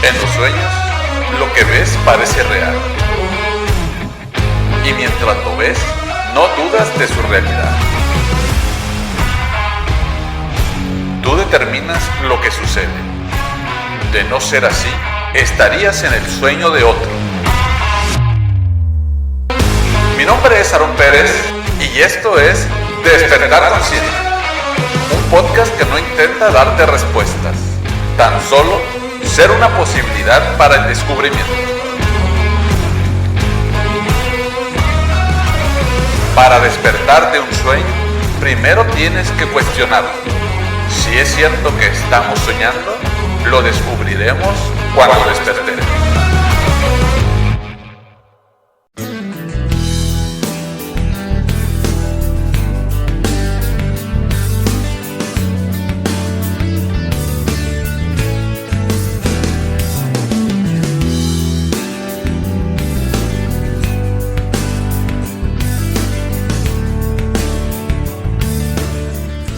En los sueños, lo que ves parece real. Y mientras lo ves, no dudas de su realidad. Tú determinas lo que sucede. De no ser así, estarías en el sueño de otro. Mi nombre es Aarón Pérez y esto es Despertar Consciente, un podcast que no intenta darte respuestas, tan solo ser una posibilidad para el descubrimiento. Para despertar de un sueño, primero tienes que cuestionarlo. Si es cierto que estamos soñando, lo descubriremos cuando despertemos.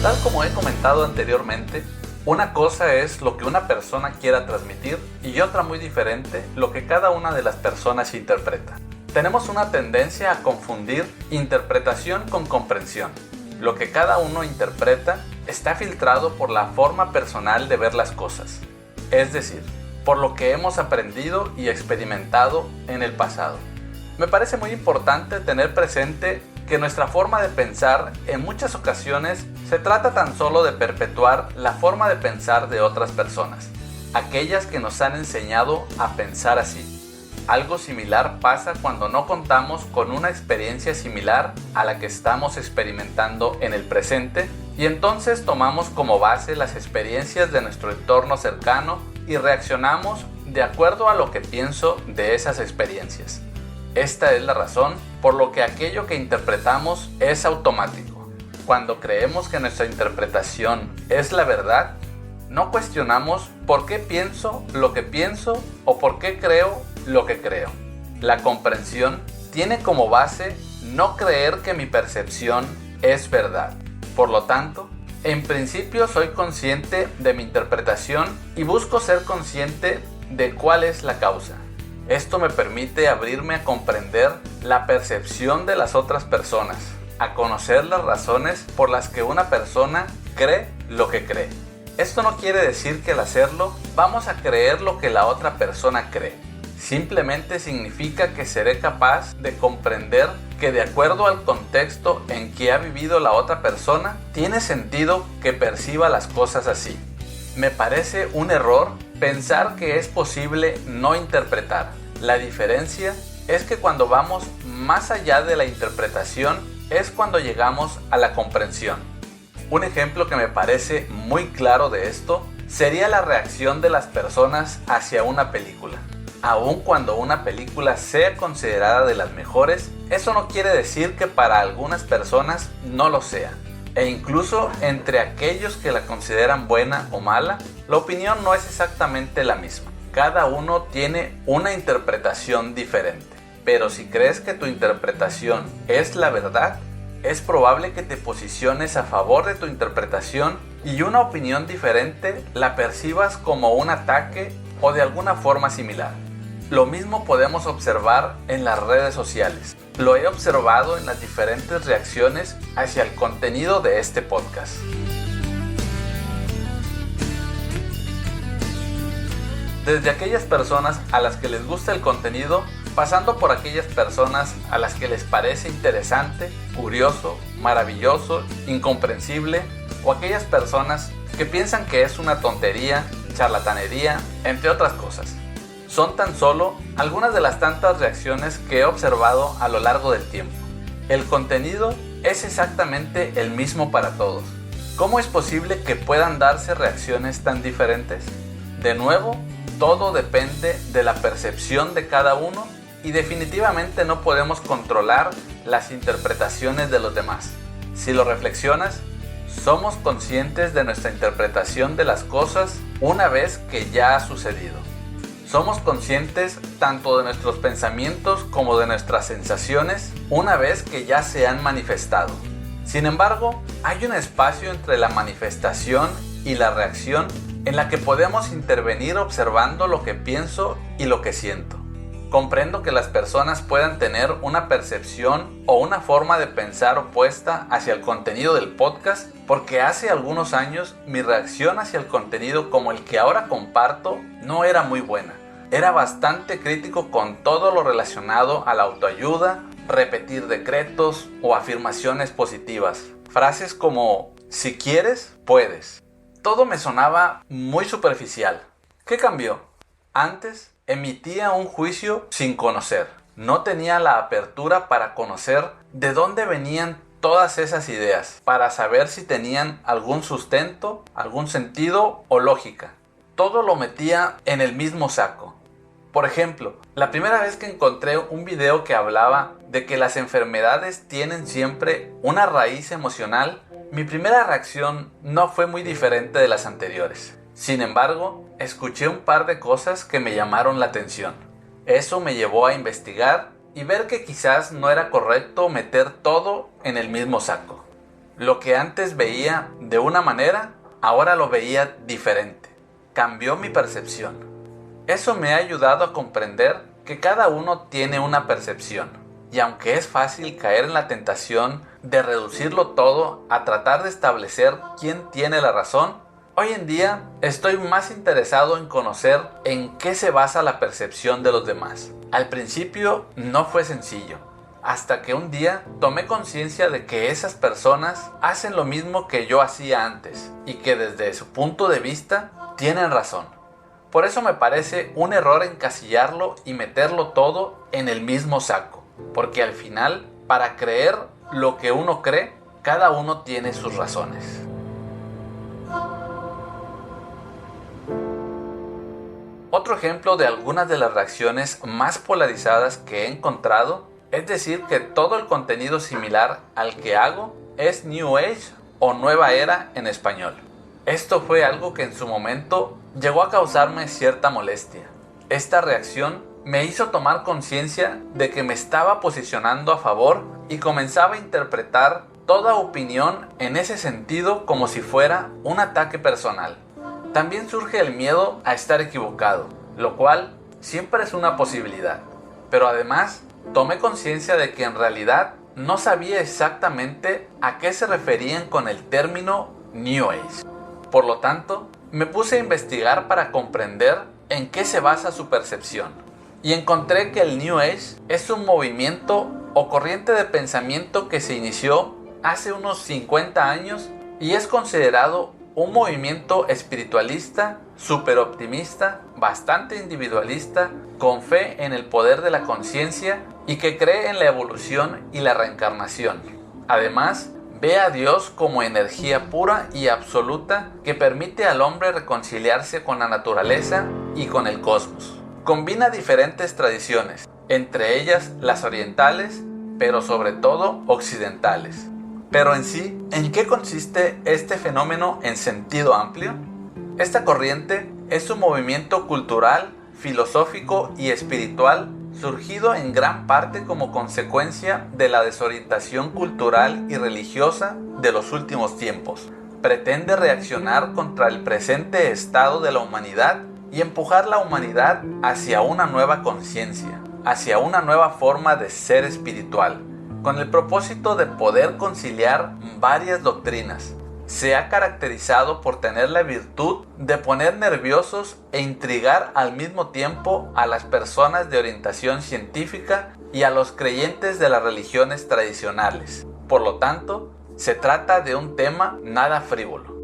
Tal como he comentado anteriormente, una cosa es lo que una persona quiera transmitir y otra muy diferente, lo que cada una de las personas interpreta. Tenemos una tendencia a confundir interpretación con comprensión. Lo que cada uno interpreta está filtrado por la forma personal de ver las cosas, es decir, por lo que hemos aprendido y experimentado en el pasado. Me parece muy importante tener presente que nuestra forma de pensar en muchas ocasiones se trata tan solo de perpetuar la forma de pensar de otras personas, aquellas que nos han enseñado a pensar así. Algo similar pasa cuando no contamos con una experiencia similar a la que estamos experimentando en el presente y entonces tomamos como base las experiencias de nuestro entorno cercano y reaccionamos de acuerdo a lo que pienso de esas experiencias. Esta es la razón por lo que aquello que interpretamos es automático. Cuando creemos que nuestra interpretación es la verdad, no cuestionamos por qué pienso lo que pienso o por qué creo lo que creo. La comprensión tiene como base no creer que mi percepción es verdad. Por lo tanto, en principio soy consciente de mi interpretación y busco ser consciente de cuál es la causa. Esto me permite abrirme a comprender la percepción de las otras personas, a conocer las razones por las que una persona cree lo que cree. Esto no quiere decir que al hacerlo vamos a creer lo que la otra persona cree. Simplemente significa que seré capaz de comprender que de acuerdo al contexto en que ha vivido la otra persona, tiene sentido que perciba las cosas así. Me parece un error pensar que es posible no interpretar. La diferencia es que cuando vamos más allá de la interpretación es cuando llegamos a la comprensión. Un ejemplo que me parece muy claro de esto sería la reacción de las personas hacia una película. Aun cuando una película sea considerada de las mejores, eso no quiere decir que para algunas personas no lo sea. E incluso entre aquellos que la consideran buena o mala, la opinión no es exactamente la misma. Cada uno tiene una interpretación diferente. Pero si crees que tu interpretación es la verdad, es probable que te posiciones a favor de tu interpretación y una opinión diferente la percibas como un ataque o de alguna forma similar. Lo mismo podemos observar en las redes sociales. Lo he observado en las diferentes reacciones hacia el contenido de este podcast. Desde aquellas personas a las que les gusta el contenido, pasando por aquellas personas a las que les parece interesante, curioso, maravilloso, incomprensible, o aquellas personas que piensan que es una tontería, charlatanería, entre otras cosas. Son tan solo algunas de las tantas reacciones que he observado a lo largo del tiempo. El contenido es exactamente el mismo para todos. ¿Cómo es posible que puedan darse reacciones tan diferentes? De nuevo, todo depende de la percepción de cada uno y definitivamente no podemos controlar las interpretaciones de los demás. Si lo reflexionas, somos conscientes de nuestra interpretación de las cosas una vez que ya ha sucedido. Somos conscientes tanto de nuestros pensamientos como de nuestras sensaciones una vez que ya se han manifestado. Sin embargo, hay un espacio entre la manifestación y la reacción en la que podemos intervenir observando lo que pienso y lo que siento. Comprendo que las personas puedan tener una percepción o una forma de pensar opuesta hacia el contenido del podcast, porque hace algunos años mi reacción hacia el contenido como el que ahora comparto no era muy buena. Era bastante crítico con todo lo relacionado a la autoayuda, repetir decretos o afirmaciones positivas. Frases como "si quieres, puedes". Todo me sonaba muy superficial. ¿Qué cambió? Antes emitía un juicio sin conocer. No tenía la apertura para conocer de dónde venían todas esas ideas, para saber si tenían algún sustento, algún sentido o lógica. Todo lo metía en el mismo saco. Por ejemplo, la primera vez que encontré un video que hablaba de que las enfermedades tienen siempre una raíz emocional, mi primera reacción no fue muy diferente de las anteriores. Sin embargo, escuché un par de cosas que me llamaron la atención. Eso me llevó a investigar y ver que quizás no era correcto meter todo en el mismo saco. Lo que antes veía de una manera, ahora lo veía diferente. Cambió mi percepción. Eso me ha ayudado a comprender que cada uno tiene una percepción. Y aunque es fácil caer en la tentación de reducirlo todo a tratar de establecer quién tiene la razón, hoy en día estoy más interesado en conocer en qué se basa la percepción de los demás. Al principio no fue sencillo, hasta que un día tomé conciencia de que esas personas hacen lo mismo que yo hacía antes y que desde su punto de vista tienen razón. Por eso me parece un error encasillarlo y meterlo todo en el mismo saco, porque al final, para creer lo que uno cree, cada uno tiene sus razones. Otro ejemplo de algunas de las reacciones más polarizadas que he encontrado es decir que todo el contenido similar al que hago es New Age o Nueva Era en español. Esto fue algo que en su momento llegó a causarme cierta molestia. Esta reacción me hizo tomar conciencia de que me estaba posicionando a favor y comenzaba a interpretar toda opinión en ese sentido como si fuera un ataque personal. También surge el miedo a estar equivocado, lo cual siempre es una posibilidad. Pero además, tomé conciencia de que en realidad no sabía exactamente a qué se referían con el término New Age. Por lo tanto, me puse a investigar para comprender en qué se basa su percepción. Y encontré que el New Age es un movimiento o corriente de pensamiento que se inició hace unos 50 años y es considerado un movimiento espiritualista, súper optimista, bastante individualista, con fe en el poder de la conciencia y que cree en la evolución y la reencarnación. Además, ve a Dios como energía pura y absoluta que permite al hombre reconciliarse con la naturaleza y con el cosmos. Combina diferentes tradiciones, entre ellas las orientales, pero sobre todo occidentales. Pero en sí, ¿en qué consiste este fenómeno en sentido amplio? Esta corriente es un movimiento cultural, filosófico y espiritual surgido en gran parte como consecuencia de la desorientación cultural y religiosa de los últimos tiempos. Pretende reaccionar contra el presente estado de la humanidad y empujar la humanidad hacia una nueva conciencia, hacia una nueva forma de ser espiritual, con el propósito de poder conciliar varias doctrinas. Se ha caracterizado por tener la virtud de poner nerviosos e intrigar al mismo tiempo a las personas de orientación científica y a los creyentes de las religiones tradicionales. Por lo tanto, se trata de un tema nada frívolo.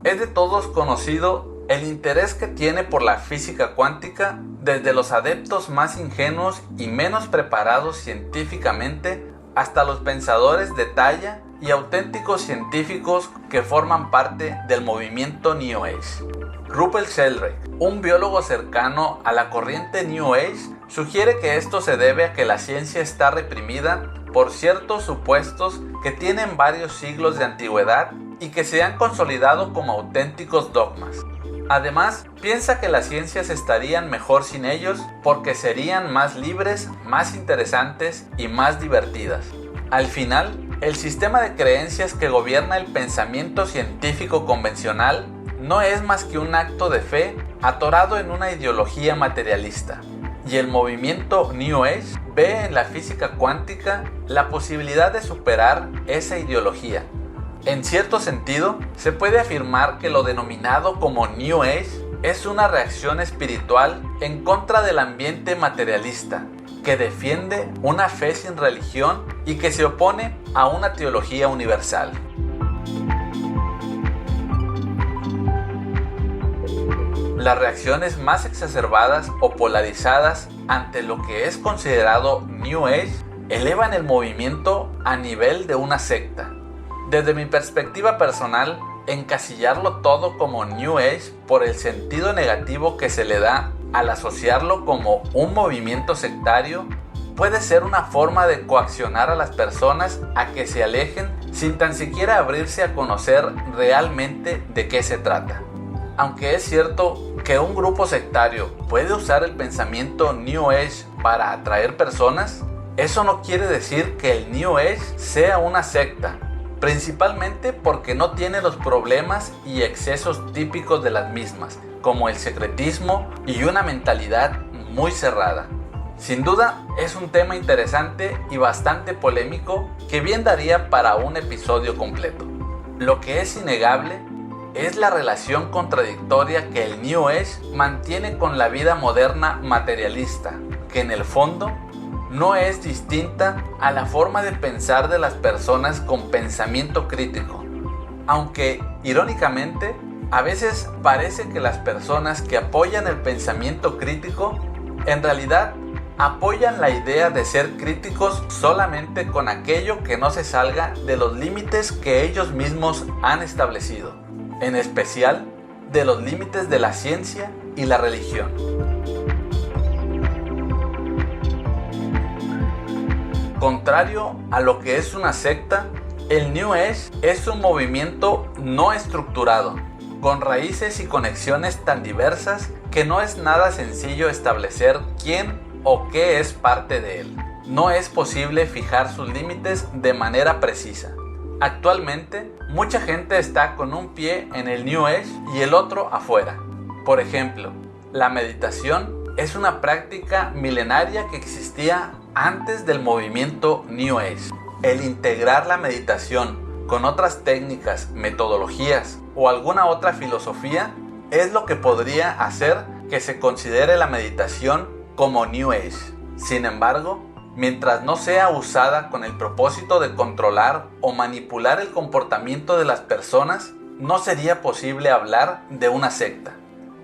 Es de todos conocido el interés que tiene por la física cuántica desde los adeptos más ingenuos y menos preparados científicamente hasta los pensadores de talla y auténticos científicos que forman parte del movimiento New Age. Rupert Sheldrake, un biólogo cercano a la corriente New Age, sugiere que esto se debe a que la ciencia está reprimida por ciertos supuestos que tienen varios siglos de antigüedad y que se han consolidado como auténticos dogmas. Además, piensa que las ciencias estarían mejor sin ellos porque serían más libres, más interesantes y más divertidas. Al final, el sistema de creencias que gobierna el pensamiento científico convencional no es más que un acto de fe atorado en una ideología materialista. Y el movimiento New Age ve en la física cuántica la posibilidad de superar esa ideología. En cierto sentido, se puede afirmar que lo denominado como New Age es una reacción espiritual en contra del ambiente materialista, que defiende una fe sin religión y que se opone a una teología universal. Las reacciones más exacerbadas o polarizadas ante lo que es considerado New Age elevan el movimiento a nivel de una secta. Desde mi perspectiva personal, encasillarlo todo como New Age por el sentido negativo que se le da al asociarlo como un movimiento sectario puede ser una forma de coaccionar a las personas a que se alejen sin tan siquiera abrirse a conocer realmente de qué se trata. Aunque es cierto que un grupo sectario puede usar el pensamiento New Age para atraer personas, eso no quiere decir que el New Age sea una secta, principalmente porque no tiene los problemas y excesos típicos de las mismas, como el secretismo y una mentalidad muy cerrada. Sin duda, es un tema interesante y bastante polémico que bien daría para un episodio completo. Lo que es innegable es la relación contradictoria que el New Age mantiene con la vida moderna materialista, que en el fondo no es distinta a la forma de pensar de las personas con pensamiento crítico. Aunque, irónicamente, a veces parece que las personas que apoyan el pensamiento crítico en realidad apoyan la idea de ser críticos solamente con aquello que no se salga de los límites que ellos mismos han establecido, en especial de los límites de la ciencia y la religión. Contrario a lo que es una secta, el New Age es un movimiento no estructurado, con raíces y conexiones tan diversas que no es nada sencillo establecer quién o qué es parte de él. No es posible fijar sus límites de manera precisa. Actualmente, mucha gente está con un pie en el New Age y el otro afuera. Por ejemplo, la meditación es una práctica milenaria que existía antes del movimiento New Age. El integrar la meditación con otras técnicas, metodologías o alguna otra filosofía es lo que podría hacer que se considere la meditación como New Age. Sin embargo, mientras no sea usada con el propósito de controlar o manipular el comportamiento de las personas, no sería posible hablar de una secta.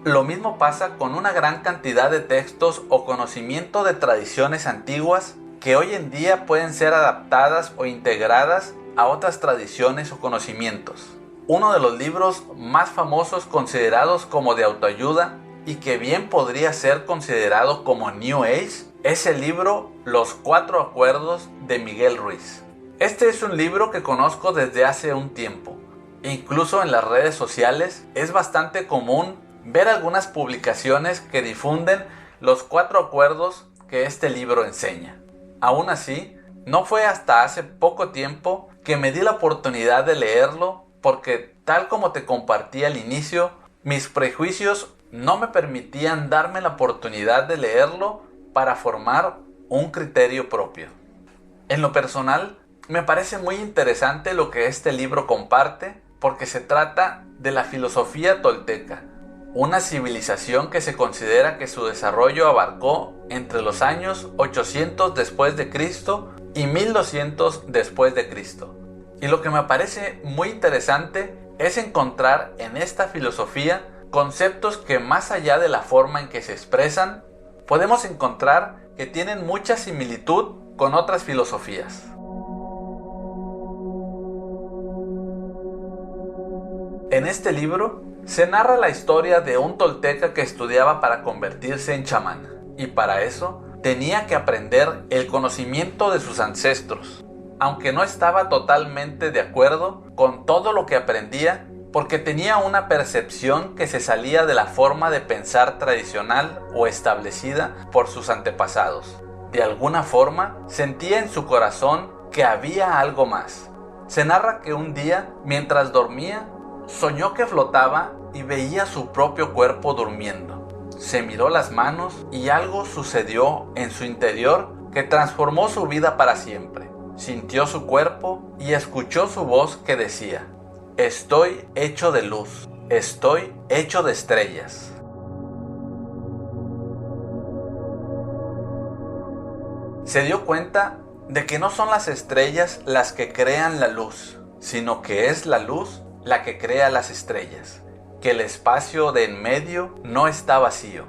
Lo mismo pasa con una gran cantidad de textos o conocimiento de tradiciones antiguas que hoy en día pueden ser adaptadas o integradas a otras tradiciones o conocimientos. Uno de los libros más famosos considerados como de autoayuda y que bien podría ser considerado como New Age es el libro Los 4 Acuerdos de Miguel Ruiz. Este es un libro que conozco desde hace un tiempo. Incluso en las redes sociales es bastante común ver algunas publicaciones que difunden los 4 acuerdos que este libro enseña. Aún así, no fue hasta hace poco tiempo que me di la oportunidad de leerlo porque, tal como te compartí al inicio, mis prejuicios no me permitían darme la oportunidad de leerlo para formar un criterio propio. En lo personal, me parece muy interesante lo que este libro comparte porque se trata de la filosofía tolteca, una civilización que se considera que su desarrollo abarcó entre los años 800 después de Cristo y 1200 después de Cristo. Y lo que me parece muy interesante es encontrar en esta filosofía conceptos que, más allá de la forma en que se expresan, podemos encontrar que tienen mucha similitud con otras filosofías. En este libro se narra la historia de un tolteca que estudiaba para convertirse en chamán, y para eso tenía que aprender el conocimiento de sus ancestros, aunque no estaba totalmente de acuerdo con todo lo que aprendía, porque tenía una percepción que se salía de la forma de pensar tradicional o establecida por sus antepasados. De alguna forma, sentía en su corazón que había algo más. Se narra que un día, mientras dormía, soñó que flotaba y veía su propio cuerpo durmiendo. Se miró las manos y algo sucedió en su interior que transformó su vida para siempre. Sintió su cuerpo y escuchó su voz que decía: estoy hecho de luz, estoy hecho de estrellas. Se dio cuenta de que no son las estrellas las que crean la luz, sino que es la luz la que crea las estrellas, que el espacio de en medio no está vacío,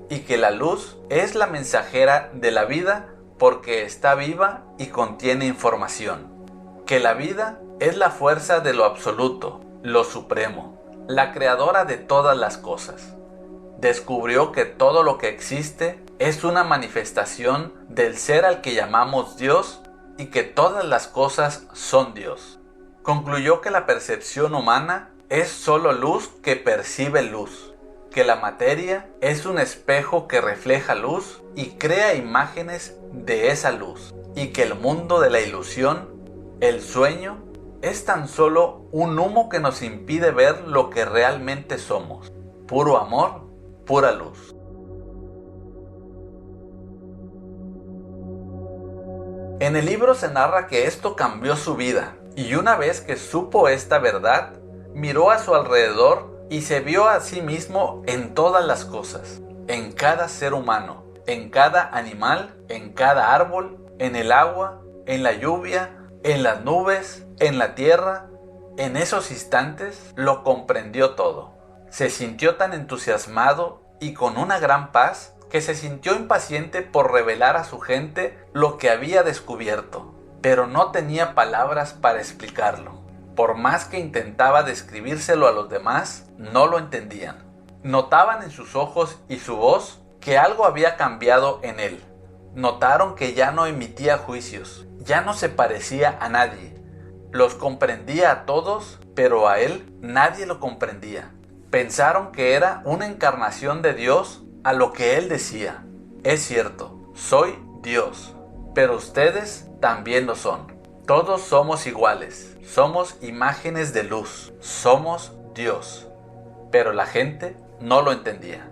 y que la luz es la mensajera de la vida porque está viva y contiene información, que la vida es la fuerza de lo absoluto, lo supremo, la creadora de todas las cosas. Descubrió que todo lo que existe es una manifestación del ser al que llamamos Dios y que todas las cosas son Dios. Concluyó que la percepción humana es solo luz que percibe luz, que la materia es un espejo que refleja luz y crea imágenes de esa luz, y que el mundo de la ilusión, el sueño, es tan solo un humo que nos impide ver lo que realmente somos. Puro amor, pura luz. En el libro se narra que esto cambió su vida, y una vez que supo esta verdad, miró a su alrededor y se vio a sí mismo en todas las cosas, en cada ser humano, en cada animal, en cada árbol, en el agua, en la lluvia, en las nubes, en la tierra. En esos instantes lo comprendió todo. Se sintió tan entusiasmado y con una gran paz que se sintió impaciente por revelar a su gente lo que había descubierto, pero no tenía palabras para explicarlo. Por más que intentaba describírselo a los demás, no lo entendían. Notaban en sus ojos y su voz que algo había cambiado en él. Notaron que ya no emitía juicios, ya no se parecía a nadie. Los comprendía a todos, pero a él nadie lo comprendía. Pensaron que era una encarnación de Dios a lo que él decía: es cierto, soy Dios, pero ustedes también lo son. Todos somos iguales, somos imágenes de luz, somos Dios. Pero la gente no lo entendía.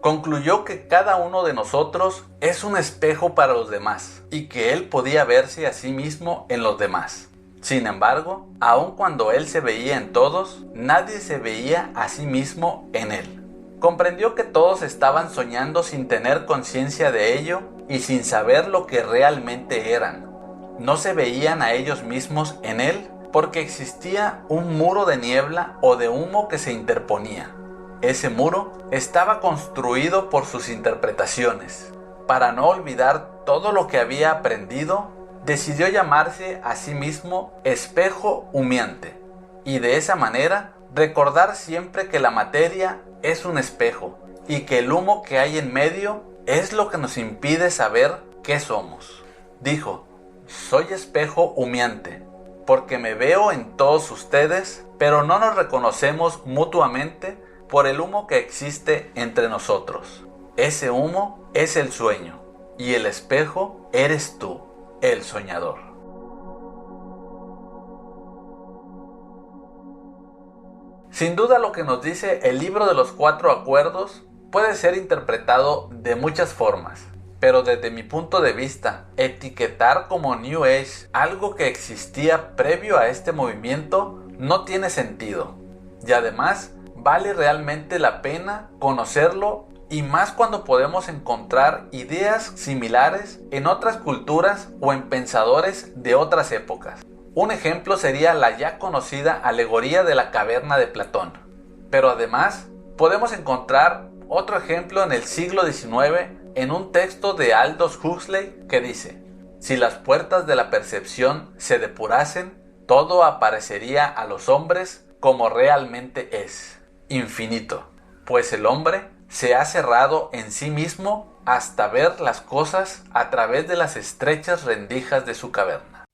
Concluyó que cada uno de nosotros es un espejo para los demás y que él podía verse a sí mismo en los demás. Sin embargo, aun cuando él se veía en todos, nadie se veía a sí mismo en él. Comprendió que todos estaban soñando sin tener conciencia de ello y sin saber lo que realmente eran. No se veían a ellos mismos en él porque existía un muro de niebla o de humo que se interponía. Ese muro estaba construido por sus interpretaciones. Para no olvidar todo lo que había aprendido, decidió llamarse a sí mismo espejo humeante, y de esa manera recordar siempre que la materia es un espejo y que el humo que hay en medio es lo que nos impide saber qué somos. Dijo: soy espejo humeante, porque me veo en todos ustedes, pero no nos reconocemos mutuamente por el humo que existe entre nosotros. Ese humo es el sueño, y el espejo eres tú, el soñador. Sin duda, lo que nos dice el libro de los 4 acuerdos puede ser interpretado de muchas formas, pero desde mi punto de vista, etiquetar como New Age algo que existía previo a este movimiento no tiene sentido, y además vale realmente la pena conocerlo, y más cuando podemos encontrar ideas similares en otras culturas o en pensadores de otras épocas. Un ejemplo sería la ya conocida alegoría de la caverna de Platón. Pero además podemos encontrar otro ejemplo en el siglo XIX en un texto de Aldous Huxley que dice: si las puertas de la percepción se depurasen, todo aparecería a los hombres como realmente es, infinito, pues el hombre se ha cerrado en sí mismo hasta ver las cosas a través de las estrechas rendijas de su caverna.